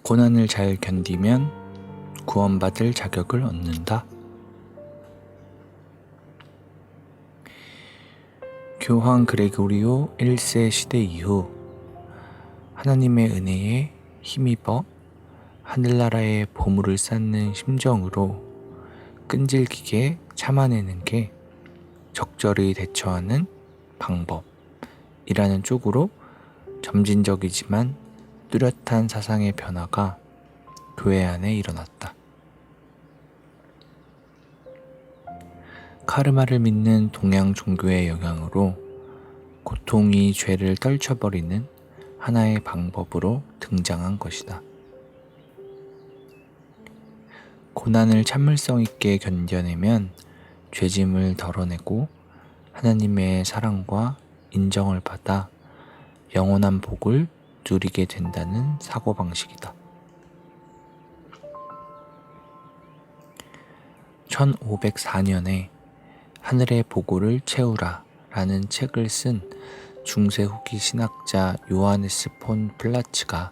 고난을 잘 견디면 구원받을 자격을 얻는다. 교황 그레고리오 1세 시대 이후 하나님의 은혜에 힘입어 하늘나라의 보물을 쌓는 심정으로 끈질기게 참아내는 게 적절히 대처하는 방법이라는 쪽으로 점진적이지만 뚜렷한 사상의 변화가 교회 안에 일어났다. 카르마를 믿는 동양 종교의 영향으로 고통이 죄를 떨쳐버리는 하나의 방법으로 등장한 것이다. 고난을 참을성 있게 견뎌내면 죄짐을 덜어내고 하나님의 사랑과 인정을 받아 영원한 복을 누리게 된다는 사고방식이다. 1504년에 하늘의 보고를 채우라 라는 책을 쓴 중세 후기 신학자 요하네스 폰 플라츠가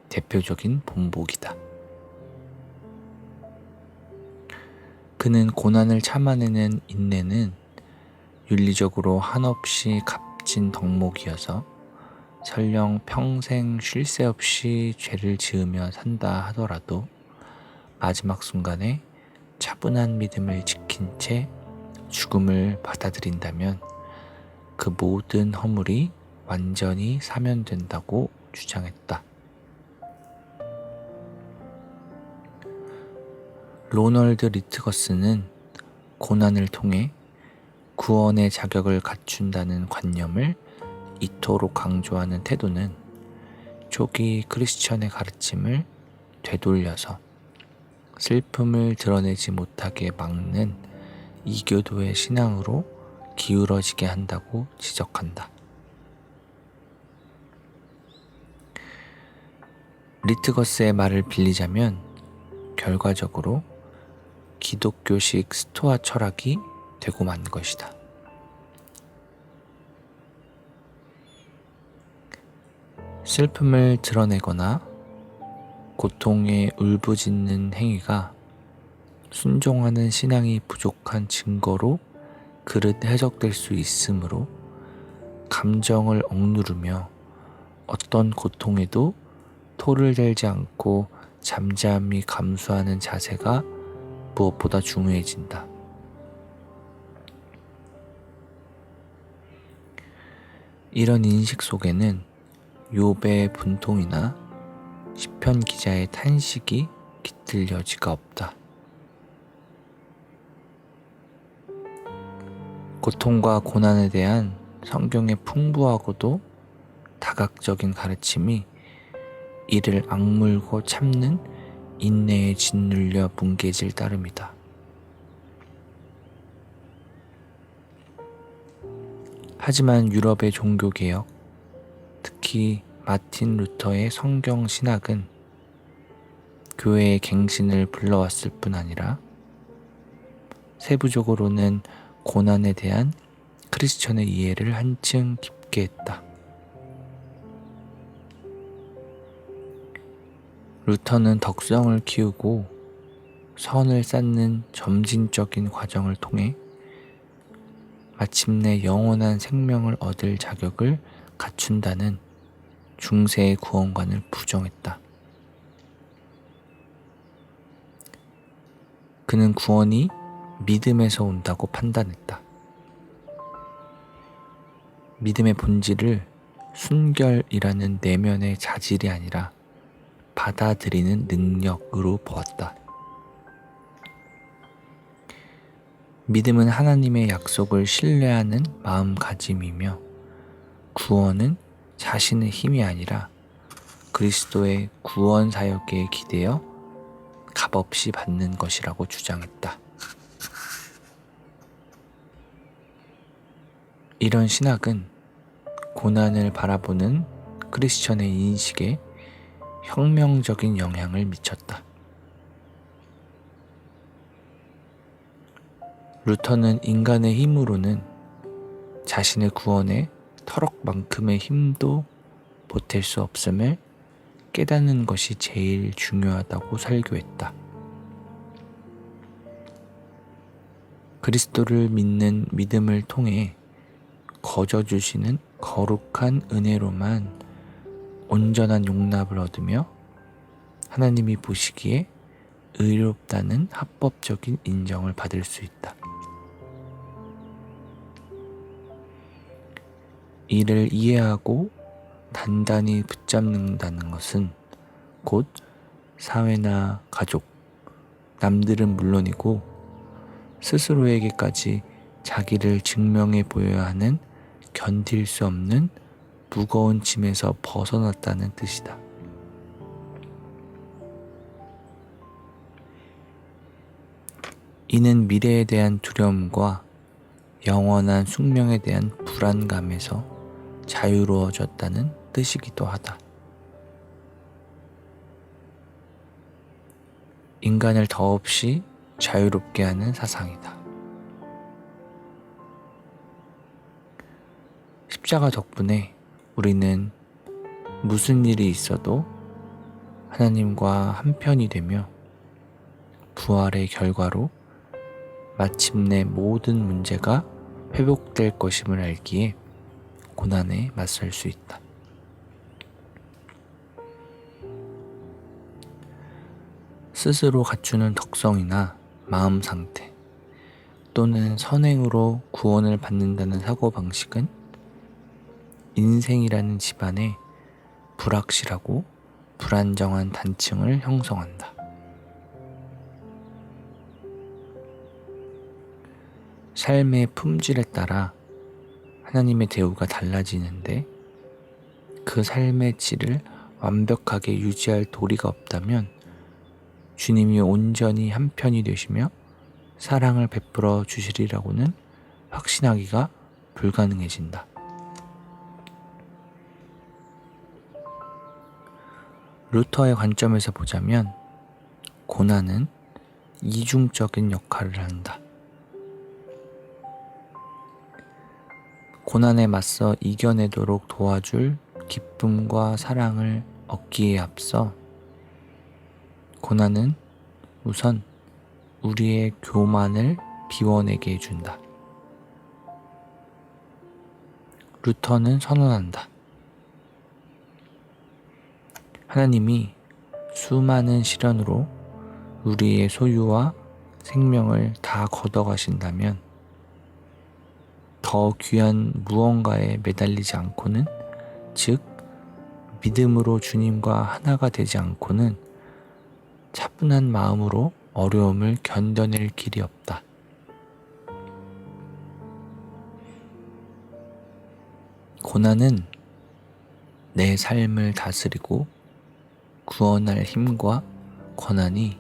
대표적인 본보기다. 그는 고난을 참아내는 인내는 윤리적으로 한없이 값진 덕목이어서 설령 평생 쉴 새 없이 죄를 지으며 산다 하더라도 마지막 순간에 차분한 믿음을 지킨 채 죽음을 받아들인다면 그 모든 허물이 완전히 사면된다고 주장했다. 로널드 리트거스는 고난을 통해 구원의 자격을 갖춘다는 관념을 이토록 강조하는 태도는 초기 크리스천의 가르침을 되돌려서 슬픔을 드러내지 못하게 막는 이교도의 신앙으로 기울어지게 한다고 지적한다. 리트거스의 말을 빌리자면 결과적으로 기독교식 스토아 철학이 되고 만 것이다. 슬픔을 드러내거나 고통에 울부짖는 행위가 순종하는 신앙이 부족한 증거로 그릇 해석될 수 있으므로 감정을 억누르며 어떤 고통에도 토를 댈지 않고 잠잠히 감수하는 자세가 무엇보다 중요해진다. 이런 인식 속에는 욥의 분통이나 시편 기자의 탄식이 깃들 여지가 없다. 고통과 고난에 대한 성경의 풍부하고도 다각적인 가르침이 이를 악물고 참는 인내에 짓눌려 뭉개질 따름이다. 하지만 유럽의 종교개혁, 특히 마틴 루터의 성경 신학은 교회의 갱신을 불러왔을 뿐 아니라 세부적으로는 고난에 대한 크리스천의 이해를 한층 깊게 했다. 루터는 덕성을 키우고 선을 쌓는 점진적인 과정을 통해 마침내 영원한 생명을 얻을 자격을 갖춘다는 중세의 구원관을 부정했다. 그는 구원이 믿음에서 온다고 판단했다. 믿음의 본질을 순결이라는 내면의 자질이 아니라 받아들이는 능력으로 보았다. 믿음은 하나님의 약속을 신뢰하는 마음가짐이며 구원은 자신의 힘이 아니라 그리스도의 구원 사역에 기대어 값없이 받는 것이라고 주장했다. 이런 신학은 고난을 바라보는 크리스천의 인식에 혁명적인 영향을 미쳤다. 루터는 인간의 힘으로는 자신의 구원에 터럭만큼의 힘도 보탤 수 없음을 깨닫는 것이 제일 중요하다고 설교했다. 그리스도를 믿는 믿음을 통해 거저 주시는 거룩한 은혜로만 온전한 용납을 얻으며 하나님이 보시기에 의롭다는 합법적인 인정을 받을 수 있다. 이를 이해하고 단단히 붙잡는다는 것은 곧 사회나 가족, 남들은 물론이고 스스로에게까지 자기를 증명해 보여야 하는 견딜 수 없는 무거운 짐에서 벗어났다는 뜻이다. 이는 미래에 대한 두려움과 영원한 숙명에 대한 불안감에서 자유로워졌다는 뜻이기도 하다. 인간을 더없이 자유롭게 하는 사상이다. 십자가 덕분에 우리는 무슨 일이 있어도 하나님과 한편이 되며 부활의 결과로 마침내 모든 문제가 회복될 것임을 알기에 고난에 맞설 수 있다. 스스로 갖추는 덕성이나 마음 상태 또는 선행으로 구원을 받는다는 사고방식은 인생이라는 집안에 불확실하고 불안정한 단층을 형성한다. 삶의 품질에 따라 하나님의 대우가 달라지는데 그 삶의 질을 완벽하게 유지할 도리가 없다면 주님이 온전히 한편이 되시며 사랑을 베풀어 주시리라고는 확신하기가 불가능해진다. 루터의 관점에서 보자면 고난은 이중적인 역할을 한다. 고난에 맞서 이겨내도록 도와줄 기쁨과 사랑을 얻기에 앞서 고난은 우선 우리의 교만을 비워내게 해준다. 루터는 선언한다. 하나님이 수많은 시련으로 우리의 소유와 생명을 다 걷어가신다면 더 귀한 무언가에 매달리지 않고는, 즉 믿음으로 주님과 하나가 되지 않고는 차분한 마음으로 어려움을 견뎌낼 길이 없다. 고난은 내 삶을 다스리고 구원할 힘과 권한이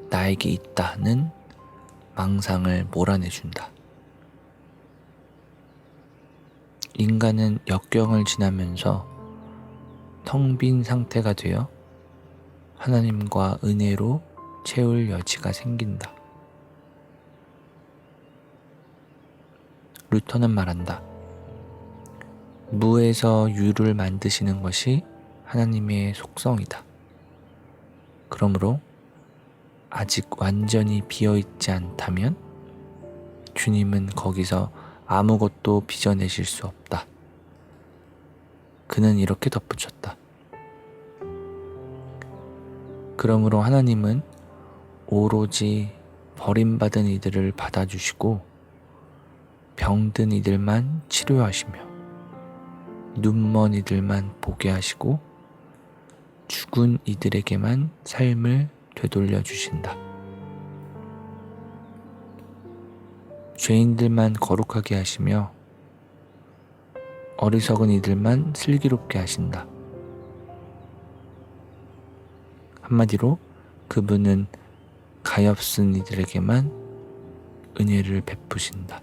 나에게 있다는 망상을 몰아내준다. 인간은 역경을 지나면서 텅 빈 상태가 되어 하나님과 은혜로 채울 여지가 생긴다. 루터는 말한다. 무에서 유를 만드시는 것이 하나님의 속성이다. 그러므로 아직 완전히 비어있지 않다면 주님은 거기서 아무것도 빚어내실 수 없다. 그는 이렇게 덧붙였다. 그러므로 하나님은 오로지 버림받은 이들을 받아주시고 병든 이들만 치료하시며 눈먼 이들만 보게 하시고 죽은 이들에게만 삶을 되돌려 주신다. 죄인들만 거룩하게 하시며 어리석은 이들만 슬기롭게 하신다. 한마디로 그분은 가엾은 이들에게만 은혜를 베푸신다.